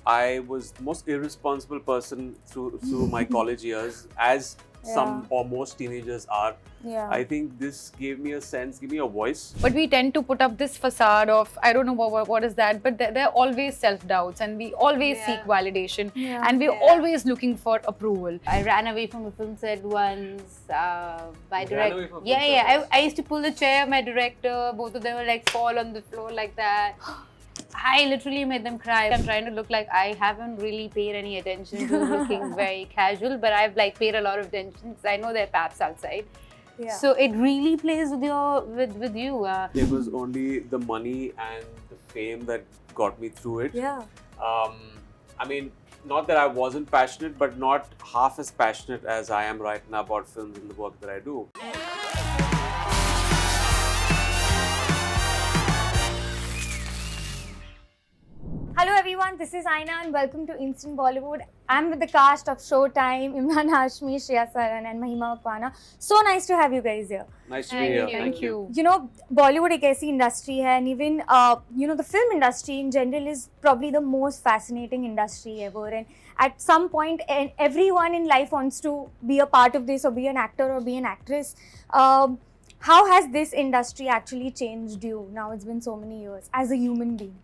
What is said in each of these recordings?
I was the most irresponsible person through my college years, as some or most teenagers are. I think this gave me a sense, gave me a voice. But we tend to put up this facade of, I don't know what is that, but there are always self-doubts and we always seek validation and we're always looking for approval. I ran away from a film set once. My away from I used to pull the chair of my director. Both of them were like fall on the floor like that. I literally made them cry. I'm trying to look like I haven't really paid any attention to looking very casual, but I've like paid a lot of attention because I know there are paps outside. So it really plays with with you. It was only the money and the fame that got me through it. I mean, not that I wasn't passionate, but not half as passionate as I am right now about films and the work that I do. Hello everyone, this is Aina and welcome to Instant Bollywood. I'm with the cast of ShowTime, Emraan Hashmi, Sriya Saran and Mahima Makwana. So nice to have you guys here. Nice to be here. Thank you. You know, Bollywood एक ऐसी industry है and even the film industry in general is probably the most fascinating industry ever, and at some point everyone in life wants to be a part of this or be an actor or be an actress. How has this industry actually changed you? Now it's been so many years as a human being.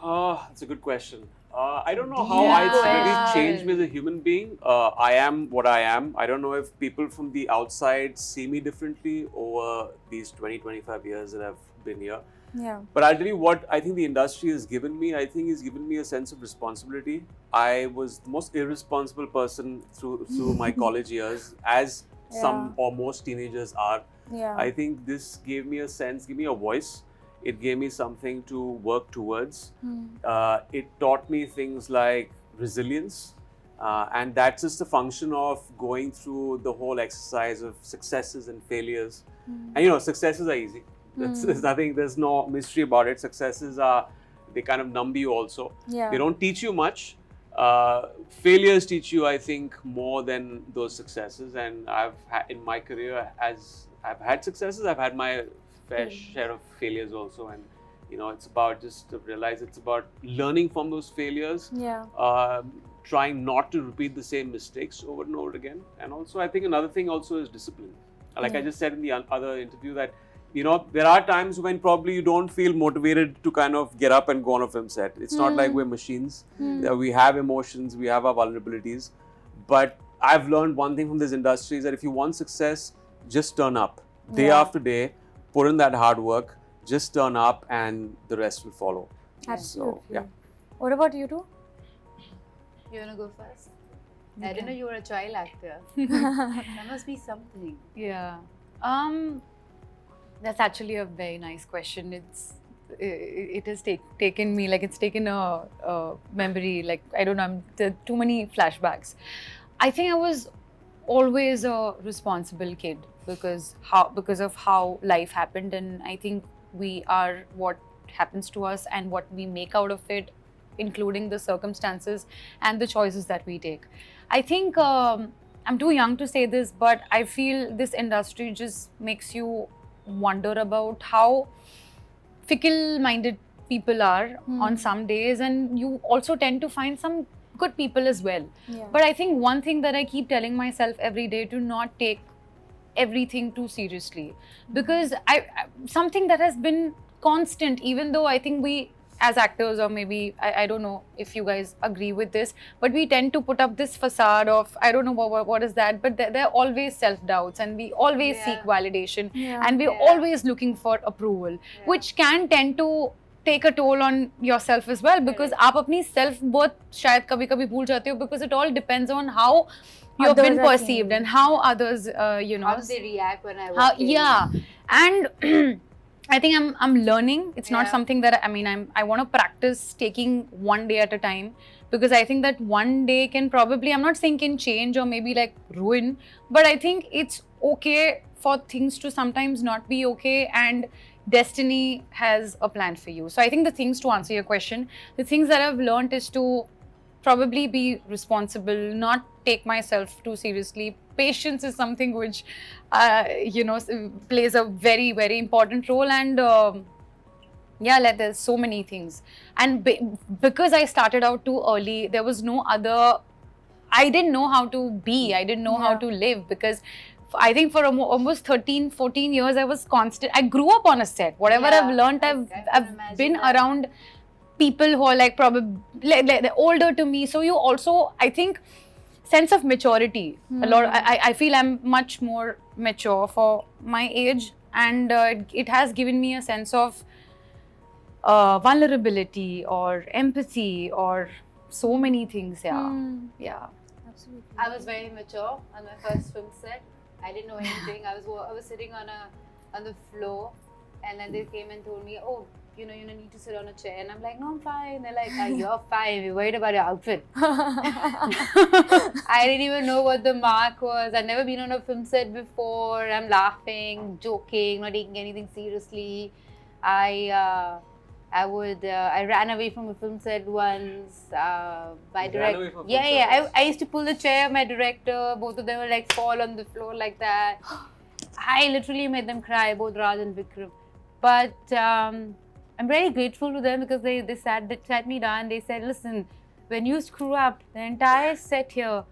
That's a good question. I don't know how it's really changed me as a human being. I am what I am. I don't know if people from the outside see me differently over these 20-25 years that I've been here. But I'll tell you what I think the industry has given me. I think it's given me a sense of responsibility. I was the most irresponsible person through my college years, as some or most teenagers are. I think this gave me a sense, gave me a voice. It gave me something to work towards. It taught me things like resilience. And that's just a function of going through the whole exercise of successes and failures. And successes are easy. There's nothing, there's no mystery about it. Successes they kind of numb you also. They don't teach you much. Failures teach you, I think, more than those successes. And in my career, as I've had successes, I've had my fair share of failures also, and it's about just to realize it's about learning from those failures, trying not to repeat the same mistakes over and over again. And also I think another thing also is discipline. Like I just said in the other interview that there are times when probably you don't feel motivated to kind of get up and go on a film set. It's not like we're machines. We have emotions, we have our vulnerabilities, but I've learned one thing from this industry is that if you want success, just turn up day after day. Put in that hard work, just turn up and the rest will follow. Absolutely. So, What about you two? You wanna go first? I didn't know you were a child actor. That must be something. Yeah. That's actually a very nice question. It has taken me, like it's taken a memory, like I don't know, there are too many flashbacks. I think I was always a responsible kid because of how life happened, and I think we are what happens to us and what we make out of it, including the circumstances and the choices that we take. I think I'm too young to say this, but I feel this industry just makes you wonder about how fickle-minded people are on some days, and you also tend to find some good people as well. But I think one thing that I keep telling myself every day, to not take everything too seriously, because something that has been constant, even though I think we as actors, or maybe I don't know if you guys agree with this, but we tend to put up this facade of, I don't know what is that, but there are always self-doubts and we always seek validation and we're always looking for approval, which can tend to take a toll on yourself as well, because आप अपनी self worth शायद कभी-कभी भूल जाते हो, because it all depends on how you've been perceived and how others, how they react when I walk in. And I think I'm learning. It's not something that I want to practice taking one day at a time, because I think that one day can probably, I'm not saying can change or maybe like ruin, but I think it's okay for things to sometimes not be okay, and destiny has a plan for you. So I think the things, to answer your question, the things that I've learned is to probably be responsible, not take myself too seriously. Patience is something which, plays a very, very important role. And Yeah, like there's so many things. And because I started out too early, there was no other, I didn't know how to be, I didn't know how Yeah. to live, because I think for almost 13, 14 years, I was constant. I grew up on a set. Whatever Yeah, I've learned, I I've can imagine been that. around people who are like probably they're older to me. So you also, I think, sense of maturity. A lot. I feel I'm much more mature for my age, and it has given me a sense of vulnerability or empathy or so many things. Yeah, yeah. Absolutely. I was very mature on my first film set. I didn't know anything. I was sitting on the floor, and then they came and told me, "Oh, you need to sit on a chair." And I'm like, "No, I'm fine." They're like, "You're fine. We're worried about your outfit." I didn't even know what the mark was. I'd never been on a film set before. I'm laughing, joking, not taking anything seriously. I ran away from a film set once. My director, I used to pull the chair of my director. Both of them were like fall on the floor like that. I literally made them cry, both Raj and Vikram. But I'm very grateful to them because they sat me down. They said, "Listen, when you screw up, the entire set here,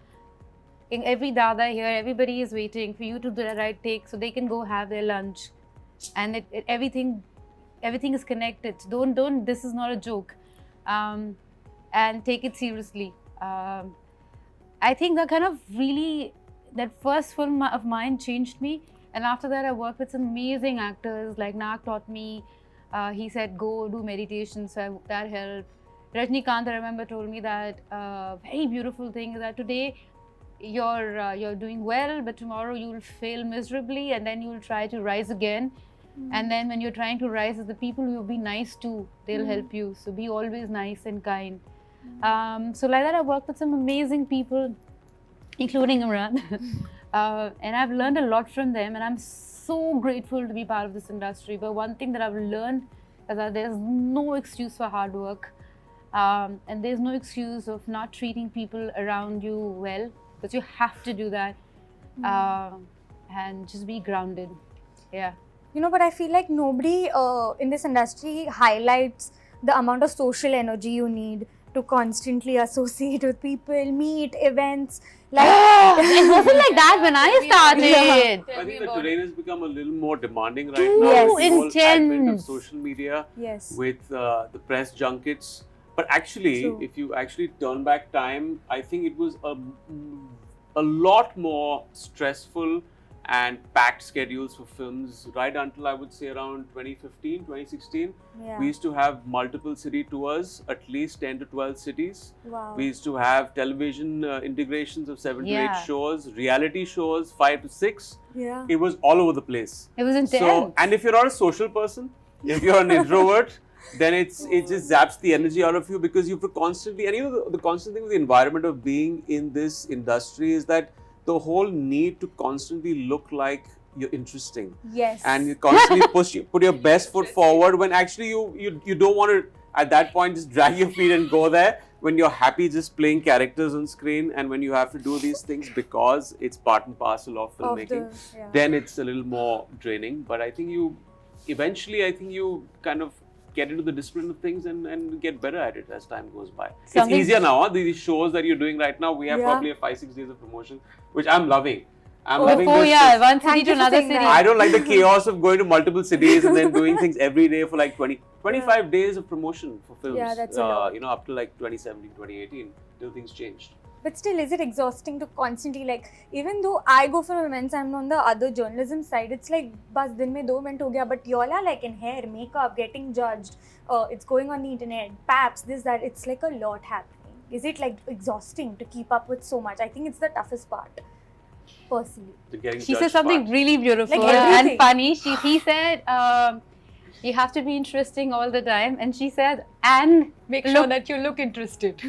in every dada here, everybody is waiting for you to do the right take so they can go have their lunch, and everything is connected. Don't. This is not a joke, and take it seriously." I think that first film of mine changed me, and after that I worked with some amazing actors. Like Nag taught me. He said go do meditation, so that helped. Rajnikant, I remember, told me that very beautiful thing is that today you're doing well, but tomorrow you will fail miserably, and then you will try to rise again. And then when you're trying to rise, the people you'll be nice to, they'll help you. So be always nice and kind. So like that, I worked with some amazing people, including Emraan. And I've learned a lot from them, and I'm so grateful to be part of this industry. But one thing that I've learned is that there's no excuse for hard work. And there's no excuse of not treating people around you well, because you have to do that. And just be grounded. Yeah. But I feel like nobody in this industry highlights the amount of social energy you need to constantly associate with people, meet, events. Like It wasn't like that when I started. I think the terrain has become a little more demanding right Too now. Yes. With the whole advent of intense. social media, Yes. with the press junkets. But actually, True. if you actually turn back time, I think it was a lot more stressful and packed schedules for films right until I would say around 2015, 2016. Yeah. We used to have multiple city tours, at least 10 to 12 cities. Wow. We used to have television integrations of 7 to 8 Yeah. shows, reality shows, 5 to 6. Yeah. It was all over the place. It was intense. So, and if you're not a social person, if you're an introvert, then it just zaps the energy out of you, because you have to constantly, and the constant thing with the environment of being in this industry is that the whole need to constantly look like you're interesting. Yes. And you constantly put your best foot forward, when actually you don't want to at that point just drag your feet and go there, when you're happy just playing characters on screen. And when you have to do these things because it's part and parcel of filmmaking, then it's a little more draining. But I think you kind of get into the discipline of things and get better at it as time goes by. It's easier now. These shows that you're doing right now, we have probably 5-6 days of promotion, which I'm loving. I'm loving this. One city to another city. I don't like the chaos of going to multiple cities and then doing things every day for like 25 days of promotion for films. Yeah, that's a lot. Up to like 2017, 2018, till things changed. But still, is it exhausting to constantly, like, even though I go for events, I'm on the other journalism side, it's like, bas din mein 2 event ho gaya, but y'all are like in hair, makeup, getting judged, it's going on the internet, paps, this, that, it's like a lot happening. Is it like exhausting to keep up with so much? I think it's the toughest part, personally. She said something really beautiful Like and everything. funny. He said, you have to be interesting all the time. And she said, and Make sure that you look interested.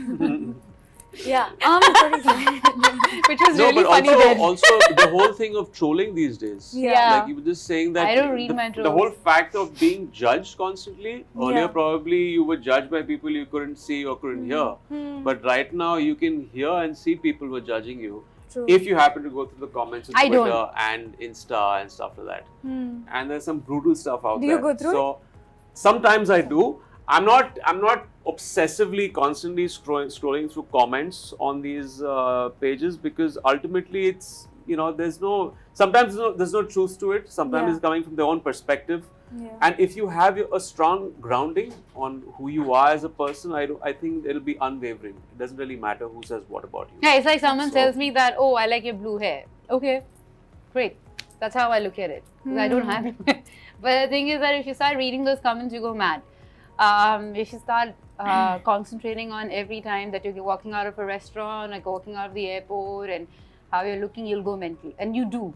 Yeah. Which was No, really but funny then. also the whole thing of trolling these days. Yeah. Like you were just saying that I don't read my the whole trolls. fact of being judged constantly. Earlier, Yeah. probably you were judged by people you couldn't see or couldn't hear. But right now, you can hear and see people who are judging you. True. If you happen to go through the comments on I Twitter don't. and Insta and stuff like that. And there's some brutal stuff out Do there. you go through so, Sometimes I do. I'm not obsessively constantly scrolling through comments on these pages, because ultimately it's, there's no, sometimes there's no truth to it. Sometimes Yeah. it's coming from their own perspective. Yeah. And if you have a strong grounding on who you are as a person, I think it'll be unwavering. It doesn't really matter who says what about you. Yeah, it's like someone So- tells me that, oh, I like your blue hair. Okay, great. That's how I look at it. 'Cause I don't have it. But the thing is that if you start reading those comments, you go mad. If you start concentrating on every time that you're walking out of a restaurant, like walking out of the airport, and how you're looking, you'll go mental. And you do.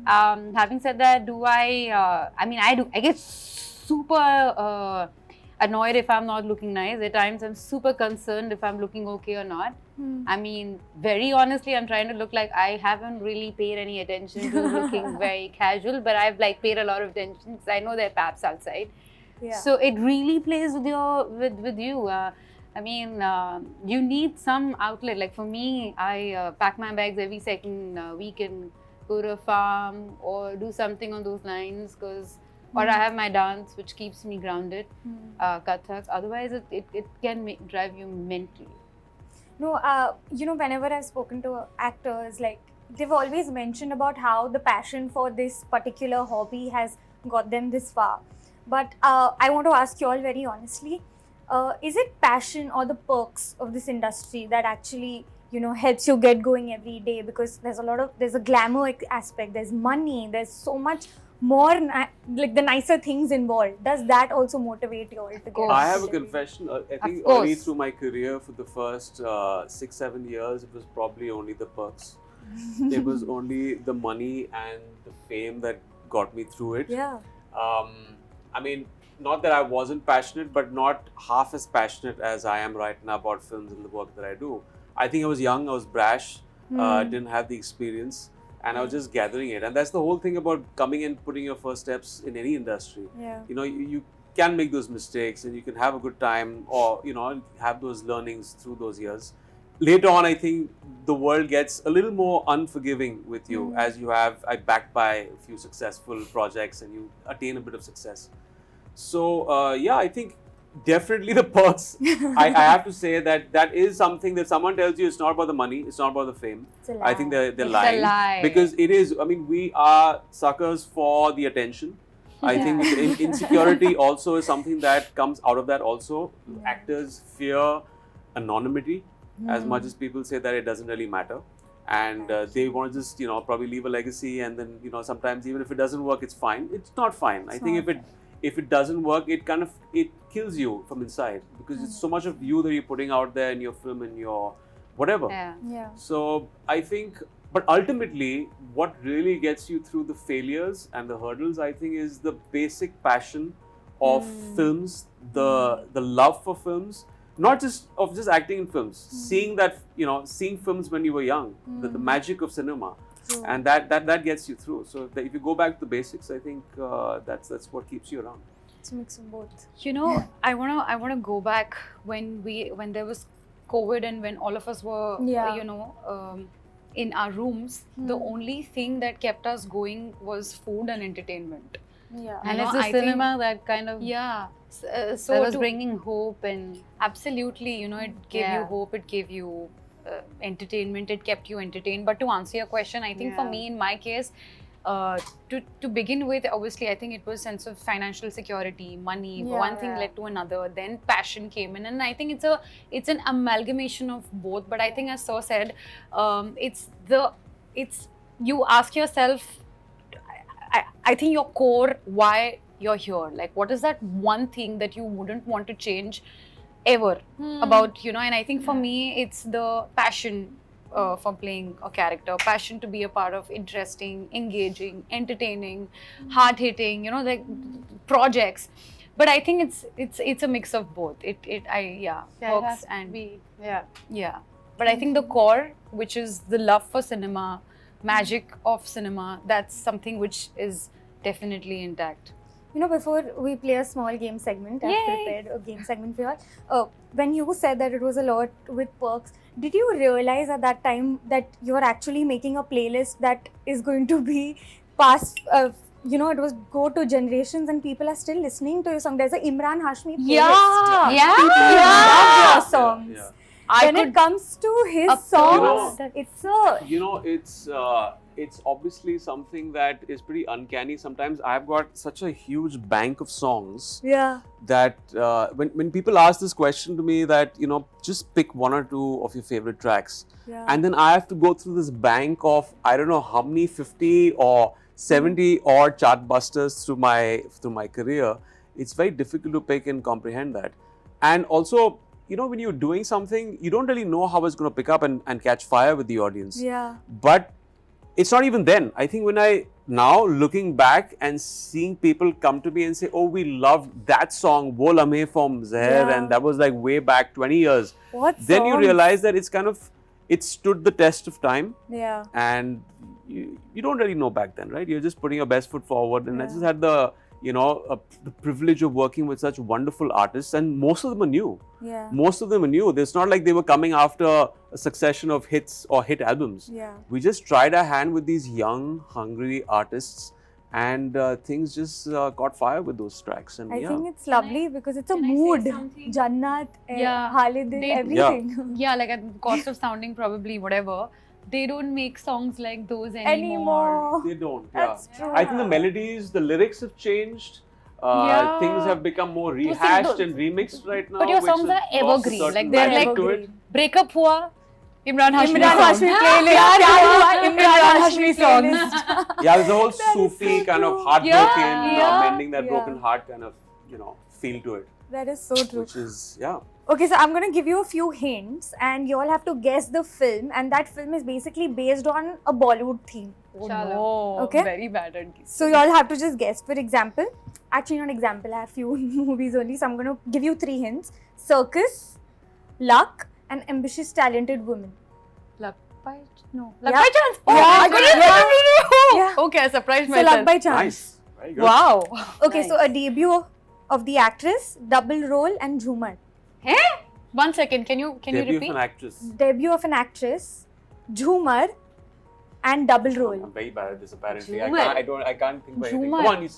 Having said that, do I? I mean, I do. I get super annoyed if I'm not looking nice. At times, I'm super concerned if I'm looking okay or not. I mean, very honestly, I'm trying to look like I haven't really paid any attention to looking very casual, but I've like paid a lot of attention because I know there are paps outside. Yeah. So it really plays with your with you. I mean, you need some outlet. Like for me, I pack my bags every second week and go to a farm or do something on those lines, because or I have my dance, which keeps me grounded, Kathak. Otherwise, it can drive you mental. No, whenever I've spoken to actors, like they've always mentioned about how the passion for this particular hobby has got them this far. But I want to ask you all very honestly, is it passion or the perks of this industry that actually, helps you get going every day? Because there's a glamour aspect, there's money, there's so much more, like the nicer things involved. Does that also motivate you all to get? I have a confession. I think course. early through my career, for the first 6-7 years, it was probably only the perks. It was only the money and the fame that got me through it. Yeah. I mean, not that I wasn't passionate, but not half as passionate as I am right now about films and the work that I do. I think I was young, I was brash, didn't have the experience, and I was just gathering it. And that's the whole thing about coming in, putting your first steps in any industry. Yeah. You can make those mistakes and you can have a good time, or, have those learnings through those years. Later on, I think the world gets a little more unforgiving with you as you backed by a few successful projects and you attain a bit of success. So, I think definitely the perks. I have to say that is something that someone tells you it's not about the money, it's not about the fame. It's a I think they're It's a lying. lie. Because it is, I mean, we are suckers for the attention. I think insecurity also is something that comes out of that also. Actors fear anonymity as much as people say that it doesn't really matter. And they want to just, probably leave a legacy, and then, sometimes even if it doesn't work, it's fine. It's not fine. I think if it doesn't work, it kills you from inside, because it's so much of you that you're putting out there in your film and your whatever. Yeah. So I think, but ultimately, what really gets you through the failures and the hurdles, I think, is the basic passion of films, the love for films, not just of just acting in films, seeing that, seeing films when you were young, the magic of cinema. True. And that gets you through. So if you go back to the basics, I think that's what keeps you around. It's a mix of both. I wanna go back when there was COVID and when all of us were in our rooms. The only thing that kept us going was food and entertainment. Yeah. And You it's know, the I think- cinema that kind of So that was to- bringing hope and absolutely, it gave you hope, it gave you entertainment, it kept you entertained. But to answer your question, I think for me, in my case, to begin with, obviously, I think it was sense of financial security, money. One thing led to another. Then passion came in, and I think it's an amalgamation of both. But I think, as Sir said, it's you ask yourself. I think your core why you're here. Like, what is that one thing that you wouldn't want to change ever about, and I think for me, it's the passion for playing a character, passion to be a part of interesting, engaging, entertaining, hard-hitting, like projects. But I think it's a mix of both. Works and But I think the core, which is the love for cinema, magic of cinema, that's something which is definitely intact. Before we play a small game segment, I've prepared a game segment for you all. When you said that it was a lot with perks, did you realize at that time that you're actually making a playlist that is going to be passed you know, it was go to generations and people are still listening to your song. There's a Emraan Hashmi playlist. Yeah. Yeah. People love your songs. Yeah. When it comes to his Up to- songs, You know, it's a You know, it's obviously something that is pretty uncanny. Sometimes I've got such a huge bank of songs yeah. that when people ask this question to me that, you know, just pick one or two of your favorite tracks. Yeah. And then I have to go through this bank of, I don't know how many, 50 or 70 odd chart busters through my career. It's very difficult to pick and comprehend that. And also, you know, when you're doing something, you don't really know how it's going to pick up and catch fire with the audience. Yeah. But it's not even then. I think when I now looking back and seeing people come to me and say, oh, we loved that song, Wo Lamhe from Zahir, Yeah. and that was like way back 20 years. What Then you songs? realize that it stood the test of time, Yeah. and you don't really know back then, right? You're just putting your best foot forward. And I Yeah. just had the privilege of working with such wonderful artists, and most of them are new. Yeah. Most of them are new. It's not like they were coming after a succession of hits or hit albums. Yeah. We just tried our hand with these young, hungry artists, and things just caught fire with those tracks. And I yeah, think it's lovely because it's a can I say mood. something? Jannat, Yeah. Halidin, They- everything. Yeah, like at the cost of sounding probably whatever, they don't make songs like those anymore. they don't. Yeah. That's true. I think the melodies, the lyrics have changed. Yeah. Things have become more see, rehashed the- and remixed right now. But your which songs has are lost a evergreen, certain like they're magic like to it. Breakup Hua, Emraan Hashmi Emraan song. Hashmi playlist. Pyar Pyar Hua, Hua, Emraan Hashmi song. playlist. Yeah, there's a whole That is Sufi so kind of true. heartbroken, Yeah. mending that Yeah. broken heart kind of, feel to it. That is so true. Which is, yeah. Okay, so I'm going to give you a few hints and you all have to guess the film, and that film is basically based on a Bollywood theme. Oh Chalo. no, Okay. very bad at guessing. So you all have to just guess. For example, actually not example, I have few movies only, so I'm going to give you 3 hints. Circus, Luck, and Ambitious Talented Woman. Luck by no. Yeah. Luck by chance. Oh, Yeah. I got it. Yeah. Okay, I surprised So myself. Luck by Chance. Nice. Very good. Wow. Okay, so a debut of the actress, double role, and Jhumar. Hey? 1 second, can you Debut repeat? of an actress. Debut of an actress, Jhumar, and double role. I'm very bad at this apparently. Jhumar. I can't think of anything. Jhumar. Come on,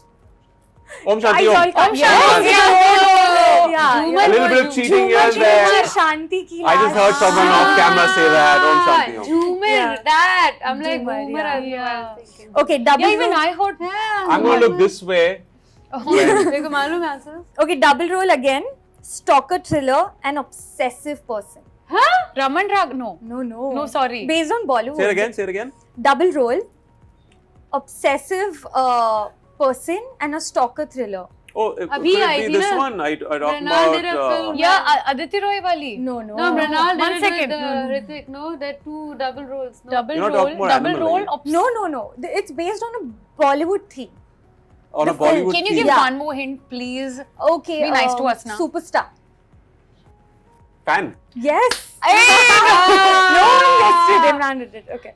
Om Guys, Shanti all Om. come- Shanti. Yeah. Yeah. A little bit of cheating here and Jhumar, there. Shanti ki I just heard last. someone off camera say that. Om Shanti Om. Jhumar, Yeah. that. I'm like, Jhumar, Boomer. yeah. I was thinking. Okay, double Yeah, even role. I heard. I'm going to look this way. Dekho, मालूम है answers? Okay, double role again. Stalker thriller and obsessive person. Raman Rag. No. No. No, sorry. Based on Bollywood. Say it again. Double role, obsessive person, and a stalker thriller. Oh, could Abhi it aayi be thi this na? one? I talk Mrinal did a about. film. Yeah, Aditi Roy wali. No. No, Mrinal One did second. it with Hrithik. No, they're 2 double roles. No. Double You're not role. talking about Double Animal role. again. No. It's based on a Bollywood theme. On a The film. Bollywood Can you theme. give Yeah. one more hint, please? Okay. Be nice to us now. Superstar. Fan. Yes. Hey, No one guessed it. Emraan did it. Okay.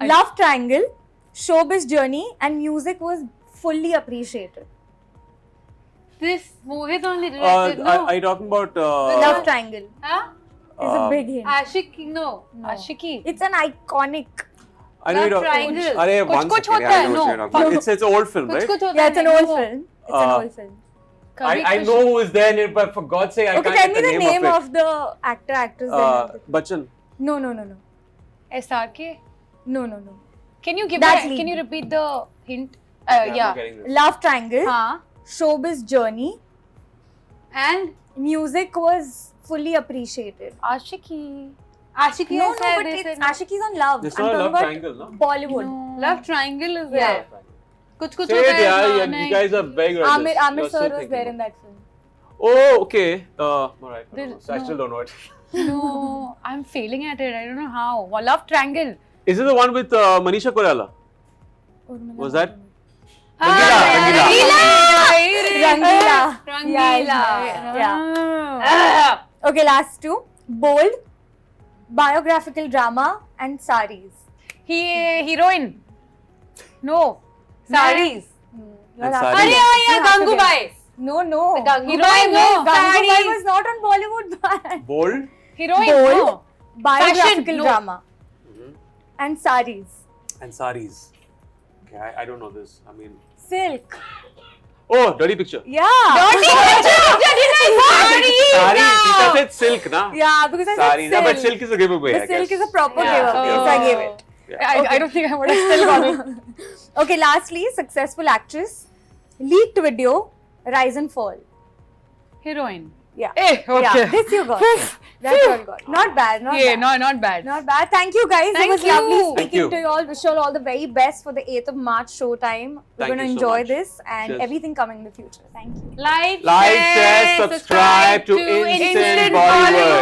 I- Love triangle, showbiz journey, and music was fully appreciated. This Mohit only directed. No. Are you talking about? Love triangle Huh? is a big hint. Ashik, no. No. Ashiki. It's an iconic. I know Love you don't. Triangle. Arey, Kuch one kuch second. hota I hai, know what no. you're talking about. It's an old film, Kuch right? kuch hota Yeah, it's an hai, old no. film. It's an Uh, old film. Kabhi I Khushi- know who is there in it, but for God's sake, I Okay, can't tell get me the the name name of of the actor, actress. it. Bachchan. No. SRK. No. Can you give That's that? lead. Can you repeat the hint? I'm not Yeah. getting this. Love triangle, Huh? showbiz journey, And music was fully appreciated. Ashiki. Ashiki No, has said, but they it's said Ashiki's on love. It's I'm not a talking love about triangle, no? Bollywood. No. Love Triangle is Yeah. there. Kuch kuch Say hota it, hai, yeah. हाँ, You नहीं. guys are very good. at Amir this. Amir You're sir still was thinking there in about that film. Oh, okay. All right. I don't know. So I No. still don't know it. No, I'm failing at it. I don't know how. Love Triangle. Is it the one with Manisha Koirala? Was that? Rangila. Rangila. Rangila. Yeah. Okay, last two. Bold, biographical drama, and saris. Heroine. No. Saris. You'll And have to saris. guess. Arey, You yeah, have to Gangubai. guess. No. Gangubai, no. Gangubai Saris. was not on Bollywood. Bold. Heroine. Bold, No. biographical Fashion, no. drama, and saris. And saris. Okay, I don't know this. I mean, Silk. Oh, dirty picture. Yeah. Sari. Sita said silk, na? Yeah, because I Sari. said silk. But silk is a giveaway. The I silk guess. is a proper giveaway, so I gave it. I don't think I would have still got it. Okay, lastly, successful actress, leaked video, rise and fall. Heroine. Yeah. Okay. Yeah, this you got. That's all you got. Not bad, not Yeah, bad. not bad. Not bad. Thank you guys. Thank it was you. lovely Thank speaking you. to you all. Wish you all the very best for the 8th of March showtime. We're Thank going to you so enjoy much. this and Cheers. everything coming in the future. Thank you. Like, Like, share, subscribe to Instant Bollywood.